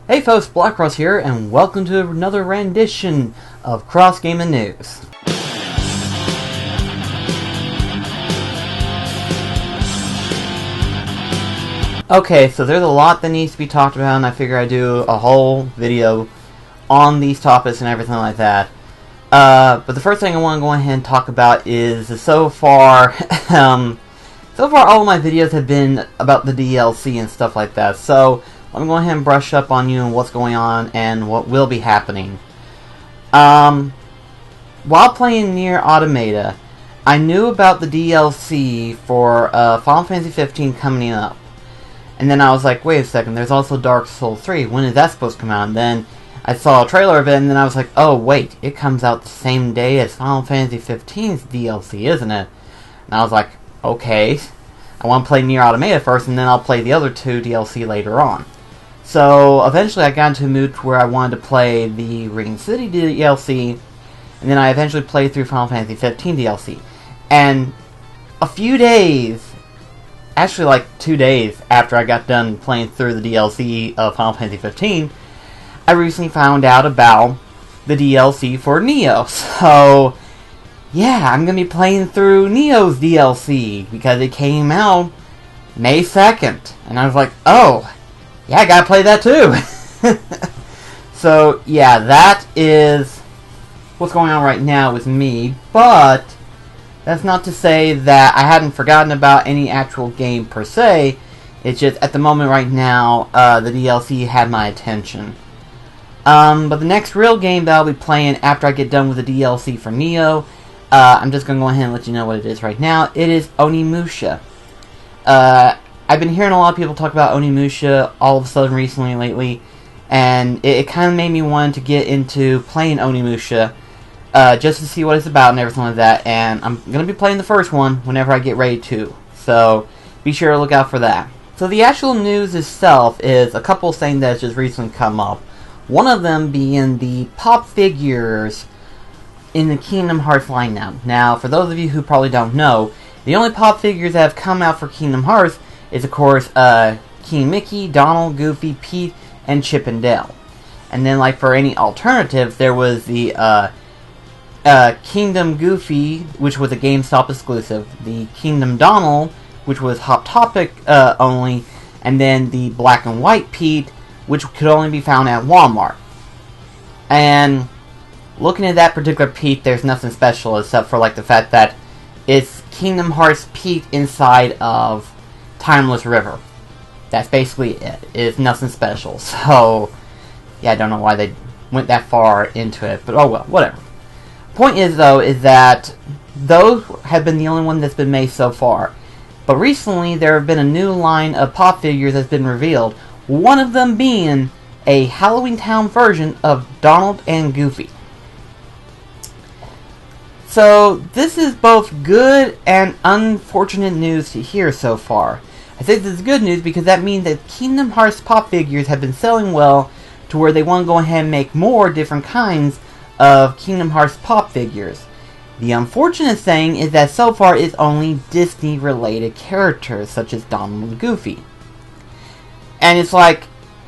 Hey folks, BlackCross here, and welcome to another rendition of Cross Gaming News. Okay, so there's a lot that needs to be talked about, and I figure I'd do a whole video on these topics and everything like that. But the first thing I want to go ahead and talk about is so far all of my videos have been about the DLC and stuff like that. So let me go ahead and brush up on you on what's going on and what will be happening. While playing Nier Automata, I knew about the DLC for Final Fantasy 15 coming up. And then I was like, wait a second, there's also Dark Souls 3. When is that supposed to come out? And then I saw a trailer of it, and then I was like, oh wait, it comes out the same day as Final Fantasy 15's DLC, isn't it? And I was like, okay, I want to play Nier Automata first, and then I'll play the other two DLC later on. So eventually I got into a mood where I wanted to play the Ring City DLC, and then I eventually played through Final Fantasy 15 DLC. And a few days, actually like 2 days after I got done playing through the DLC of Final Fantasy 15, I recently found out about the DLC for Neo. So yeah, I'm going to be playing through Neo's DLC because it came out May 2nd. And I was like, oh, yeah, I gotta play that too. So, yeah, that is what's going on right now with me, but that's not to say that I hadn't forgotten about any actual game per se. It's just, at the moment right now, the DLC had my attention. But the next real game that I'll be playing after I get done with the DLC for Neo, I'm just gonna go ahead and let you know what it is right now. It is Onimusha. I've been hearing a lot of people talk about Onimusha all of a sudden recently, lately, and it kind of made me want to get into playing Onimusha, just to see what it's about and everything like that, and I'm going to be playing the first one whenever I get ready to, so be sure to look out for that. So the actual news itself is a couple things that has just recently come up, one of them being the pop figures in the Kingdom Hearts lineup. Now, for those of you who probably don't know, the only pop figures that have come out for Kingdom Hearts is, of course, King Mickey, Donald, Goofy, Pete, and Chip and Dale. And then, like, for any alternative, there was the Kingdom Goofy, which was a GameStop exclusive, the Kingdom Donald, which was Hot Topic only, and then the Black and White Pete, which could only be found at Walmart. And looking at that particular Pete, there's nothing special except for, like, the fact that it's Kingdom Hearts Pete inside of Timeless River. That's basically it. It's nothing special. So, yeah, I don't know why they went that far into it, but oh well, whatever. Point is, though, is that those have been the only one that's been made so far. But recently, there have been a new line of pop figures that's been revealed. One of them being a Halloween Town version of Donald and Goofy. So, this is both good and unfortunate news to hear so far. I say this is good news because that means that Kingdom Hearts pop figures have been selling well to where they want to go ahead and make more different kinds of Kingdom Hearts pop figures. The unfortunate thing is that so far it's only Disney-related characters such as Donald and Goofy. And it's like,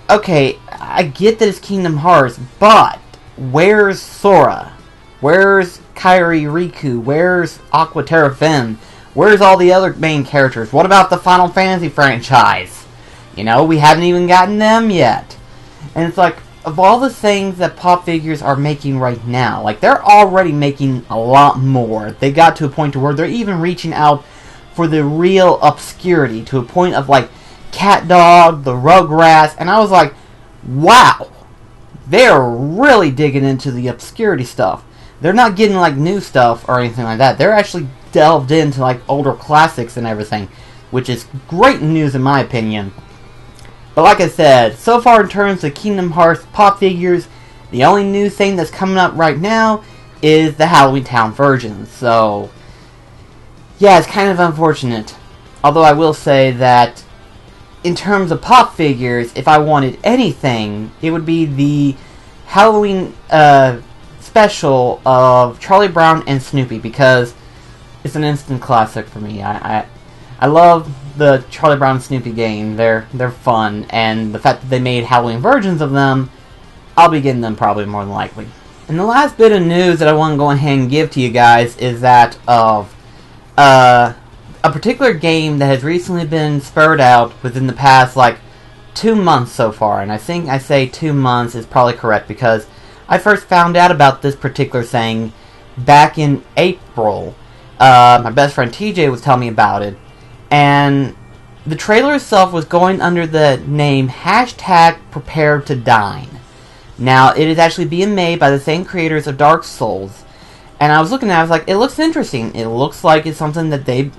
okay, I get that it's Kingdom Hearts, but where's Sora? Where's Kairi Riku? Where's Aqua Terra Finn? Where's all the other main characters? What about the Final Fantasy franchise? You know, we haven't even gotten them yet. And it's like, of all the things that pop figures are making right now, like, they're already making a lot more. They got to a point to where they're even reaching out for the real obscurity, to a point of, like, Cat Dog, the Rugrats, and I was like, wow, they're really digging into the obscurity stuff. They're not getting, like, new stuff or anything like that. They're actually delved into, like, older classics and everything, which is great news in my opinion. But like I said, so far in terms of Kingdom Hearts pop figures, the only new thing that's coming up right now is the Halloween Town version. So, yeah, it's kind of unfortunate. Although I will say that in terms of pop figures, if I wanted anything, it would be the Halloween special of Charlie Brown and Snoopy, because it's an instant classic for me. I love the Charlie Brown and Snoopy game. They're fun, and the fact that they made Halloween versions of them, I'll be getting them probably more than likely. And the last bit of news that I want to go ahead and give to you guys is that of a particular game that has recently been spurred out within the past, 2 months so far. And I think I say 2 months is probably correct, because I first found out about this particular thing back in April. My best friend TJ was telling me about it. And the trailer itself was going under the name #PreparedToDine. Now, it is actually being made by the same creators of Dark Souls. And I was looking at it, I was like, it looks interesting. It looks like it's something that they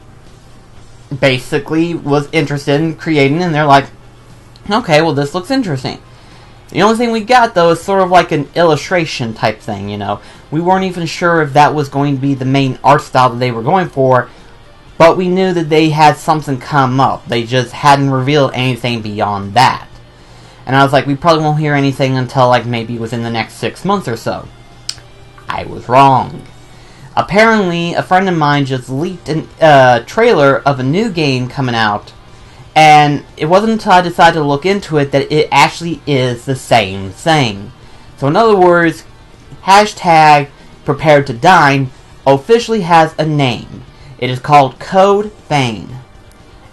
basically was interested in creating, and they're like, okay, well, this looks interesting. The only thing we got, though, is sort of like an illustration type thing, We weren't even sure if that was going to be the main art style that they were going for, but we knew that they had something come up. They just hadn't revealed anything beyond that. And I was like, we probably won't hear anything until, maybe within the next 6 months or so. I was wrong. Apparently, a friend of mine just leaked a trailer of a new game coming out, and it wasn't until I decided to look into it that it actually is the same thing. So in other words, #PreparedToDine officially has a name. It is called Codevein.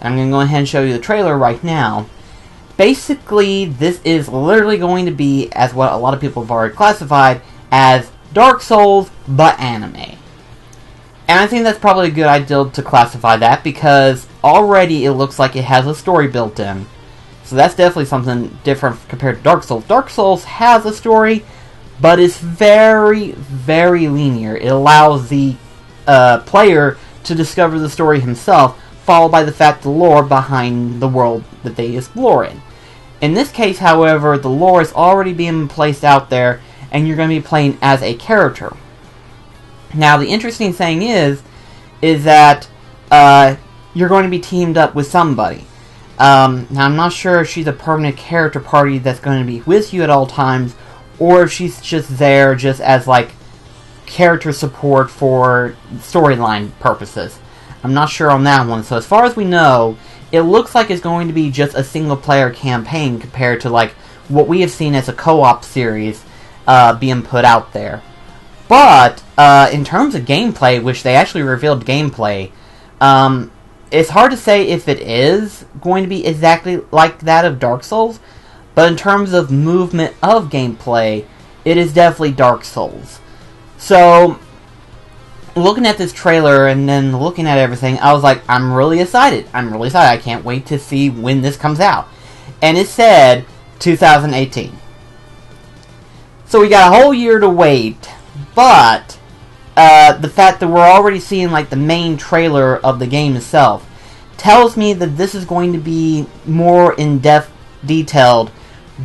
And I'm going to go ahead and show you the trailer right now. Basically, this is literally going to be, as what a lot of people have already classified, as Dark Souls, but anime. And I think that's probably a good idea to classify that, because already it looks like it has a story built in. So that's definitely something different compared to Dark Souls. Dark Souls has a story, but it's very, very linear. It allows the player to discover the story himself, followed by the fact the lore behind the world that they explore in. In this case, however, the lore is already being placed out there, and you're going to be playing as a character. Now, the interesting thing is that you're going to be teamed up with somebody. Now, I'm not sure if she's a permanent character party that's going to be with you at all times, or if she's just there just as, character support for storyline purposes. I'm not sure on that one. So as far as we know, it looks like it's going to be just a single-player campaign compared to, what we have seen as a co-op series being put out there. But, in terms of gameplay, which they actually revealed gameplay, it's hard to say if it is going to be exactly like that of Dark Souls, but in terms of movement of gameplay, it is definitely Dark Souls. So, looking at this trailer and then looking at everything, I was like, I'm really excited. I can't wait to see when this comes out. And it said 2018. So we got a whole year to wait, but the fact that we're already seeing the main trailer of the game itself tells me that this is going to be more in-depth detailed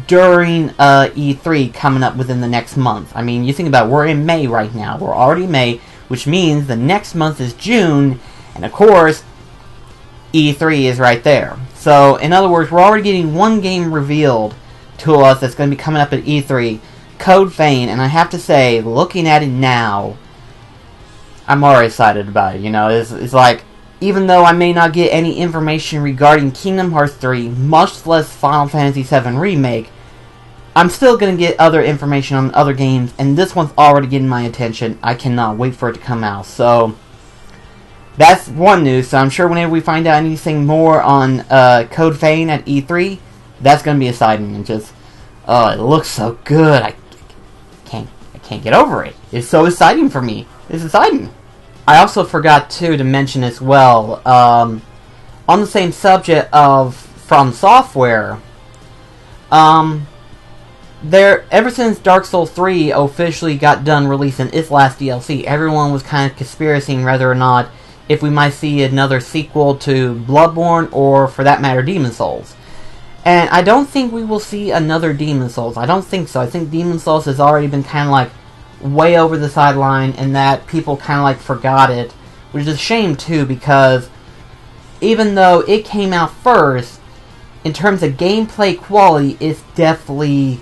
during E3 coming up within the next month. I mean, you think about it, we're in May right now. We're already May, which means the next month is June, and of course, E3 is right there. So, in other words, we're already getting one game revealed to us that's going to be coming up at E3, Codevein, and I have to say, looking at it now, I'm already excited about it. It's like, even though I may not get any information regarding Kingdom Hearts 3, much less Final Fantasy VII Remake, I'm still going to get other information on other games, and this one's already getting my attention. I cannot wait for it to come out. So, that's one news. So I'm sure whenever we find out anything more on Codevein at E3, that's going to be exciting. And just, it looks so good. I can't get over it. It's so exciting for me. It's exciting. I also forgot, too, to mention as well, on the same subject of From Software, ever since Dark Souls 3 officially got done releasing its last DLC, everyone was kind of conspiracying whether or not if we might see another sequel to Bloodborne, or for that matter, Demon's Souls. And I don't think we will see another Demon's Souls. I don't think so. I think Demon's Souls has already been kind of way over the sideline, and that people kind of forgot it, which is a shame too, because even though it came out first, in terms of gameplay quality, it's definitely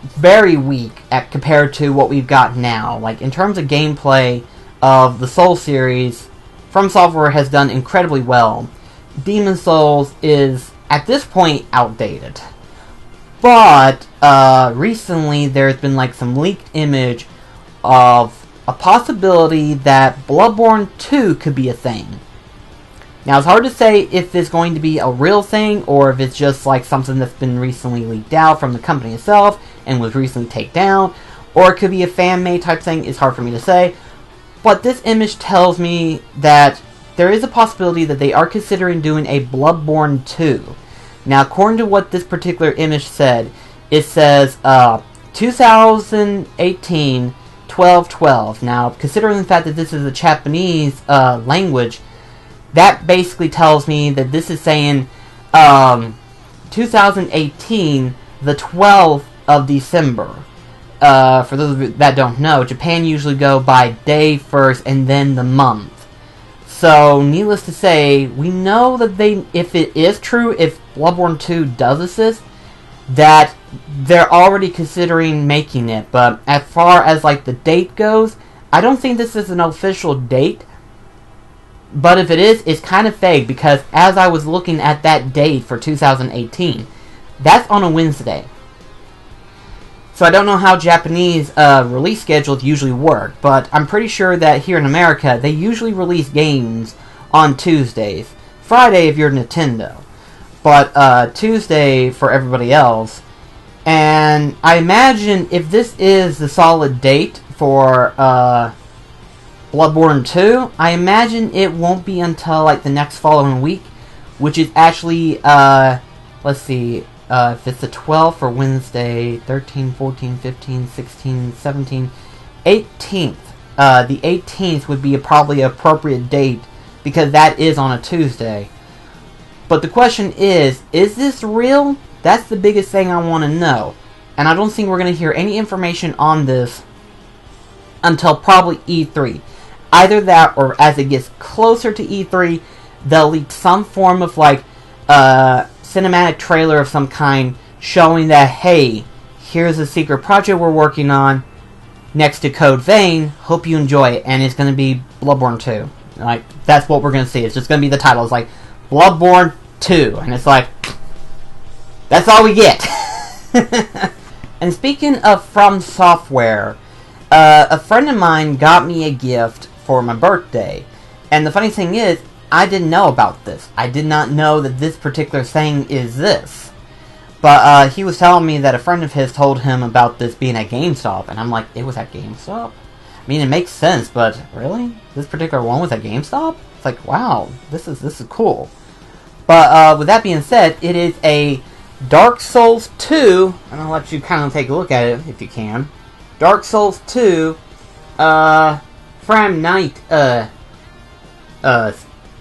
very weak compared to what we've got now. In terms of gameplay of the Soul series, From Software has done incredibly well. Demon Souls is, at this point, outdated. But, recently there's been, like, some leaked image of a possibility that Bloodborne 2 could be a thing. Now, it's hard to say if it's going to be a real thing, or if it's just, like, something that's been recently leaked out from the company itself, and was recently taken down, or it could be a fan-made type thing. It's hard for me to say. But this image tells me that there is a possibility that they are considering doing a Bloodborne 2. Now, according to what this particular image said, it says, 2018, 12/12. Now, considering the fact that this is a Japanese language, that basically tells me that this is saying 2018, the 12th of December. For those of you that don't know, Japan usually go by day first and then the month. So, needless to say, we know that if it is true, if Bloodborne 2 does exist, that they're already considering making it. But as far as, like, the date goes, I don't think this is an official date. But if it is, it's kind of vague, because as I was looking at that date for 2018, that's on a Wednesday. So I don't know how Japanese release schedules usually work, but I'm pretty sure that here in America, they usually release games on Tuesdays. Friday if you're Nintendo, but Tuesday for everybody else. And I imagine if this is the solid date for Bloodborne 2, I imagine it won't be until like the next following week, which is actually, let's see, if it's the 12th for Wednesday, 13, 14, 15, 16, 17, 18th. The 18th would be probably an appropriate date, because that is on a Tuesday. But the question is this real? That's the biggest thing I want to know. And I don't think we're going to hear any information on this until probably E3. Either that, or as it gets closer to E3, they'll leak some form of, like, cinematic trailer of some kind showing that, hey, here's a secret project we're working on next to Codevein. Hope you enjoy it. And it's going to be Bloodborne 2. Like, that's what we're going to see. It's just going to be the title. It's like, Bloodborne 2. And it's like, that's all we get. And speaking of From Software, a friend of mine got me a gift for my birthday. And the funny thing is, I didn't know about this. I did not know that this particular thing is this. But he was telling me that a friend of his told him about this being at GameStop. And I'm like, it was at GameStop? I mean, it makes sense, but really? This particular one was at GameStop? It's like, wow, this is cool. But with that being said, it is a Dark Souls 2, and I'll let you kind of take a look at it if you can. Dark Souls 2, Fram Knight,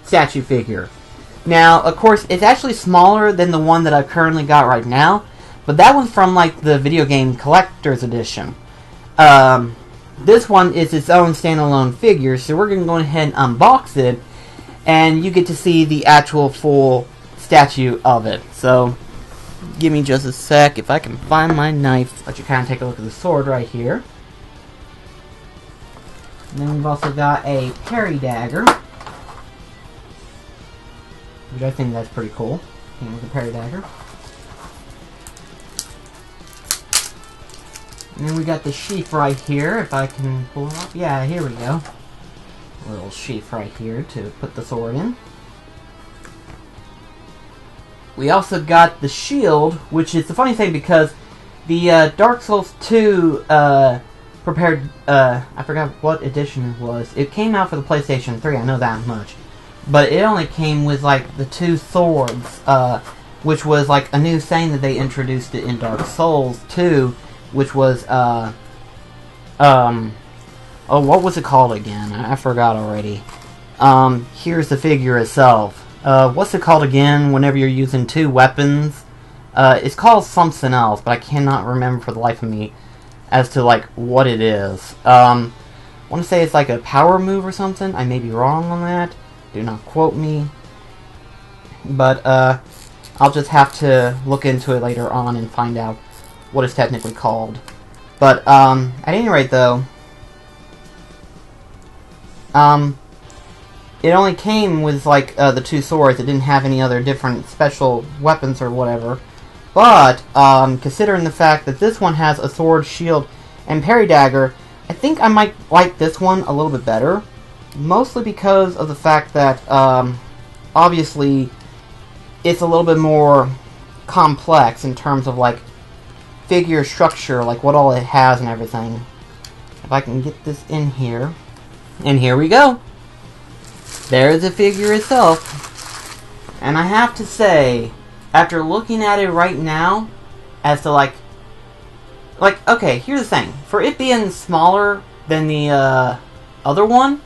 statue figure. Now, of course, it's actually smaller than the one that I've currently got right now, but that one's from, like, the video game collector's edition. This one is its own standalone figure, so we're going to go ahead and unbox it, and you get to see the actual full statue of it. So, give me just a sec, if I can find my knife, let you kind of take a look at the sword right here. And then we've also got a parry dagger, which I think that's pretty cool. With a parry dagger. And then we got the sheath right here, if I can pull it up. Yeah, here we go. A little sheath right here to put the sword in. We also got the shield, which is the funny thing because the Dark Souls 2 prepared, I forgot what edition it was. It came out for the PlayStation 3, I know that much. But it only came with, like, the two swords, which was, like, a new thing that they introduced it in Dark Souls 2, which was, oh, what was it called again? I forgot already. Here's the figure itself. What's it called again whenever you're using two weapons? It's called something else, but I cannot remember for the life of me as to, like, what it is. I want to say it's like a power move or something. I may be wrong on that. Do not quote me. But, I'll just have to look into it later on and find out what it's technically called. But, at any rate, though, it only came with, like, the 2 swords. It didn't have any other different special weapons or whatever. But, considering the fact that this one has a sword, shield, and parry dagger, I think I might like this one a little bit better. Mostly because of the fact that, obviously, it's a little bit more complex in terms of, like, figure structure, like what all it has and everything. If I can get this in here. And here we go. There's the figure itself. And I have to say, after looking at it right now, as to like, okay, here's the thing. For it being smaller than the other one,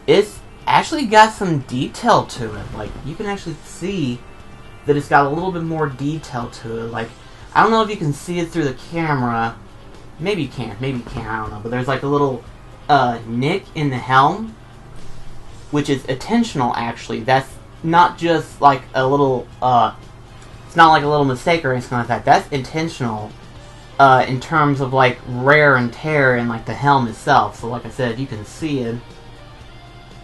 it's actually got some detail to it. Like, you can actually see that it's got a little bit more detail to it. Like, I don't know if you can see it through the camera. Maybe you can't, I don't know. But there's like a little nick in the helm, which is intentional, actually. That's not just like a little, it's not like a little mistake or anything like that. That's intentional in terms of like wear and tear in like the helm itself. So like I said, you can see it.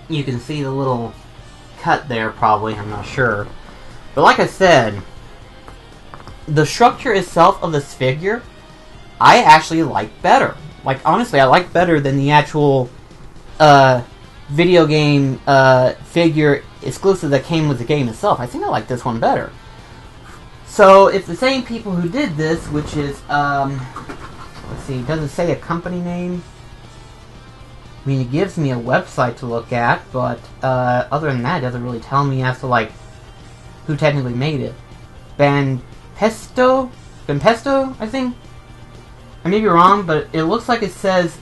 You can see the little cut there, probably, I'm not sure. But like I said, the structure itself of this figure, I actually like better. Like, honestly, I like better than the actual video game figure exclusive that came with the game itself. I think I like this one better. So, it's the same people who did this, which is, let's see, does it say a company name? I mean, it gives me a website to look at, but other than that, it doesn't really tell me as to, like, who technically made it. Benpesto, I think? I may be wrong, but it looks like it says,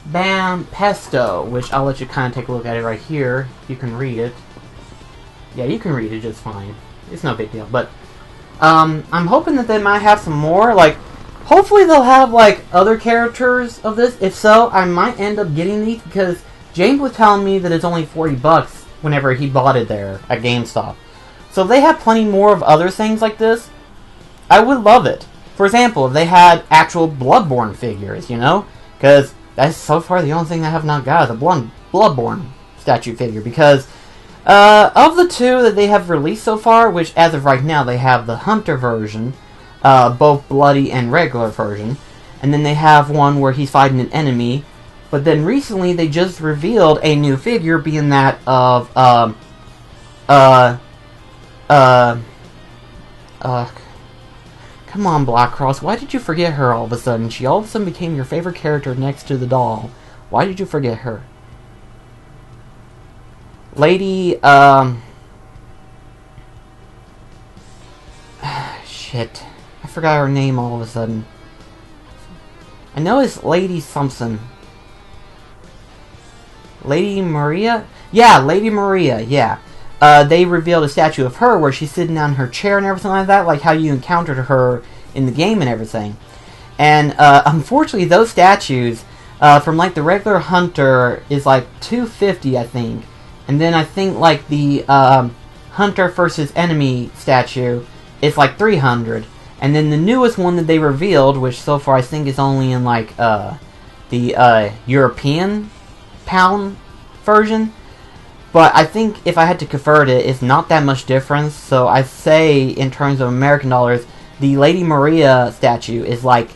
Benpesto, which I'll let you kind of take a look at it right here. You can read it. Yeah, you can read it just fine. It's no big deal, but, I'm hoping that they might have some more, like, hopefully they'll have, like, other characters of this. If so, I might end up getting these, because James was telling me that it's only $40 whenever he bought it there at GameStop. So if they have plenty more of other things like this, I would love it. For example, if they had actual Bloodborne figures, you know? Because that's so far the only thing I have not got is a Bloodborne statue figure. Because of the 2 that they have released so far, which as of right now they have the Hunter version, both bloody and regular version, and then they have one where he's fighting an enemy. But then recently they just revealed a new figure, being that of come on, BlackCross, why did you forget her all of a sudden? She all of a sudden became your favorite character next to the doll. Why did you forget her? Lady, shit. I forgot her name all of a sudden. I know it's Lady something. Lady Maria? Yeah, Lady Maria, yeah. They revealed a statue of her where she's sitting on her chair and everything like that, like how you encountered her in the game and everything. And, unfortunately, those statues, from, like, the regular Hunter is, like, $250, I think. And then I think, like, the, Hunter versus Enemy statue is, like, $300. And then the newest one that they revealed, which so far I think is only in, like, the, European pound version. But I think if I had to convert it, it's not that much difference. So I say, in terms of American dollars, the Lady Maria statue is like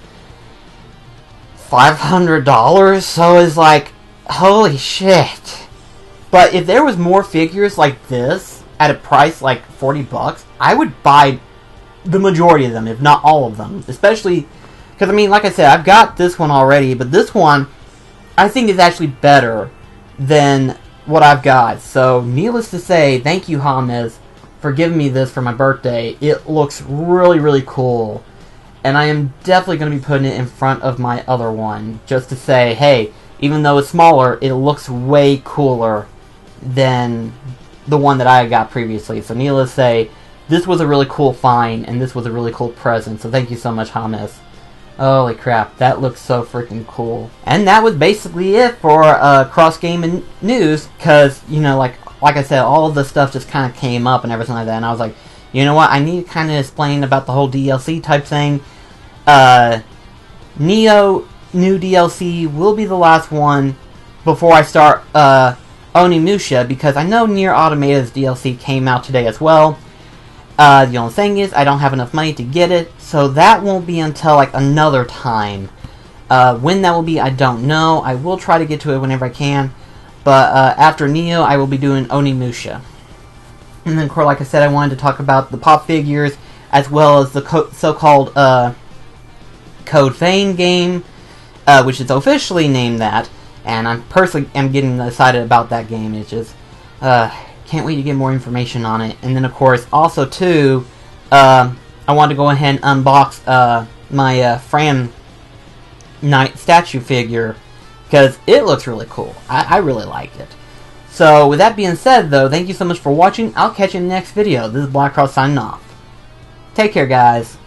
$500. So it's like, holy shit. But if there was more figures like this at a price like $40, I would buy the majority of them, if not all of them. Especially because, I mean, like I said, I've got this one already, but this one I think is actually better than what I've got. So, needless to say, thank you, James, for giving me this for my birthday. It looks really, really cool. And I am definitely going to be putting it in front of my other one, just to say, hey, even though it's smaller, it looks way cooler than the one that I got previously. So, needless to say, this was a really cool find, and this was a really cool present. So, thank you so much, James. Holy crap, that looks so freaking cool. And that was basically it for cross-game news, because, you know, like I said, all of the stuff just kind of came up and everything like that, and I was like, you know what, I need to kind of explain about the whole DLC type thing. Neo new DLC will be the last one before I start Onimusha, because I know Nier Automata's DLC came out today as well. The only thing is, I don't have enough money to get it, so that won't be until, like, another time. When that will be, I don't know. I will try to get to it whenever I can. But after Neo, I will be doing Onimusha. And then, of course, like I said, I wanted to talk about the pop figures, as well as the so-called Codevein game, which is officially named that. And I'm personally getting excited about that game. It's just, can't wait to get more information on it. And then, of course, also, too, I want to go ahead and unbox my Fram Knight statue figure, because it looks really cool. I really like it. So, with that being said, though, thank you so much for watching. I'll catch you in the next video. This is BlackCross signing off. Take care, guys.